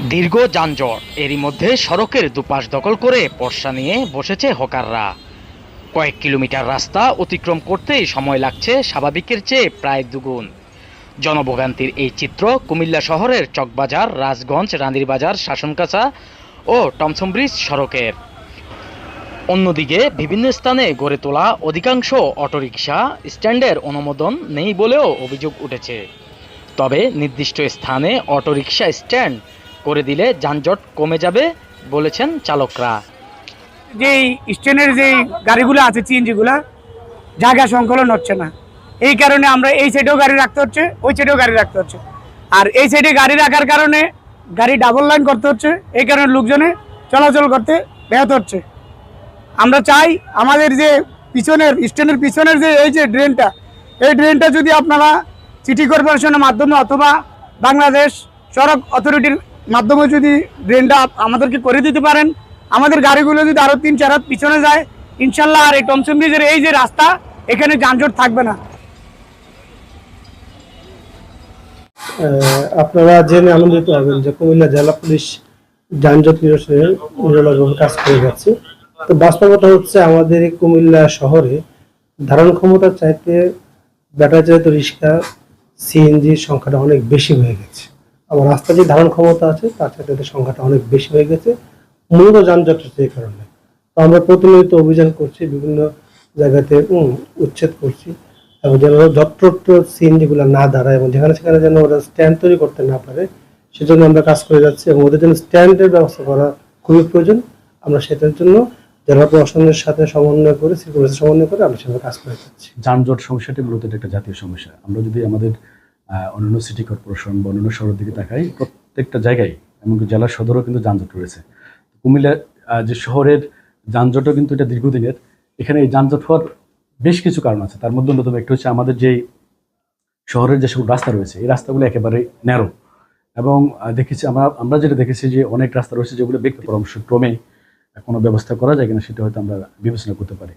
দীর্ঘ যানজট, এরই মধ্যে সড়কের দুপাশ দখল করে পর্সা নিয়ে বসেছে হকাররা। কয়েক কিলোমিটার রাস্তা অতিক্রম করতেই সময় লাগছে স্বাভাবিকের চেয়ে প্রায় দুগুণ। জনভোগান্তির এই চিত্র কুমিল্লা শহরের চকবাজার, রাজগঞ্জ, রান্দিরবাজার, শাসনকাছা ও টমসম ব্রিজ সড়কের। অন্যদিকে বিভিন্ন স্থানে গড়ে তোলা অধিকাংশ অটোরিকশা স্ট্যান্ডের অনুমোদন নেই বলেও অভিযোগ উঠেছে। তবে নির্দিষ্ট স্থানে অটোরিকশা স্ট্যান্ড করে দিলে যানজট কমে যাবে বলেছেন চালকরা। যেই স্ট্যান্ডের যেই গাড়িগুলো আছে সিএনজিগুলো জায়গা সংকলন হচ্ছে না, এই কারণে আমরা এই সাইডেও গাড়ি রাখতে হচ্ছে, ওই সাইডেও গাড়ি রাখতে হচ্ছে। আর এই সাইডে গাড়ি রাখার কারণে গাড়ি ডাবল লাইন করতে হচ্ছে, এই কারণে লোকজনে চলাচল করতে ব্যাহত হচ্ছে। আমরা চাই আমাদের যে পিছনের স্ট্যান্ডের পিছনের যে এই যে ড্রেনটা, এই ড্রেনটা যদি আপনারা সিটি কর্পোরেশনের মাধ্যমে অথবা বাংলাদেশ সড়ক অথরিটির মাধ্যমে যদি ড্রেনটা আমাদেরকে করে দিতে পারেন, আমাদের গাড়িগুলো যদি আরও 3-4 হাত পিছনে যায়, ইনশাল্লাহ আর এই টমসম ব্রিজের এই যে রাস্তা, এখানে যানজট থাকবে না। আপনারা জেনে আনন্দিত হবেন যে কুমিল্লা জেলা পুলিশ যানজট নিরসনে নিরলসভাবে কাজ করে যাচ্ছে। তো বাস্তবতা হচ্ছে আমাদের এই কুমিল্লা শহরে ধারণ ক্ষমতার চাইতে ব্যাটারি চালিত রিক্সা, সিএনজির সংখ্যাটা অনেক বেশি হয়ে গেছে। আমার রাস্তার যে ধারণ ক্ষমতা আছে তার চাইতে এদের সংখ্যাটা অনেক বেশি হয়ে গেছে, মূলত যানজট হচ্ছে এই কারণে। তো আমরা প্রতিনিয়ত অভিযান করছি, বিভিন্ন জায়গাতে উচ্ছেদ করছি, এবং যেন যত্রতত্র সিএনজি গুলো না দাঁড়ায় এবং যেখানে সেখানে যেন ওরা স্ট্যান্ড তৈরি করতে না পারে, সেজন্য আমরা কাজ করে যাচ্ছি এবং ওদের জন্য স্ট্যান্ডের ব্যবস্থা করা খুবই প্রয়োজন। আমরা সেটার জন্য জেলা প্রশাসনের সাথে সমন্বয় করে, সিটি কর্পোরেশনের সমন্বয় করে আমরা সেভাবে কাজ করে যাচ্ছি। যানজট সমস্যাটি মূলত এটা একটা জাতীয় সমস্যা। আমরা যদি আমাদের অন্যান্য সিটি কর্পোরেশন বা অন্যান্য শহরের দিকে তাকাই, প্রত্যেকটা জায়গায় এমনকি জেলার সদরও কিন্তু যানজট রয়েছে। কুমিল্লা যে শহরের যানজটও কিন্তু এটা দীর্ঘদিনের। এখানে এই যানজট হওয়ার বেশ কিছু কারণ আছে। তার মধ্যে অন্যতম একটা হচ্ছে আমাদের যে শহরের যে সব রাস্তা রয়েছে, এই রাস্তাগুলো একেবারে ন্যারো, এবং দেখেছি আমরা যেটা দেখেছি যে অনেক রাস্তা রয়েছে যেগুলো ব্যক্তি পরামর্শ ক্রমে কোনো ব্যবস্থা করা যায় কিনা সেটা হয়তো আমরা বিবেচনা করতে পারি।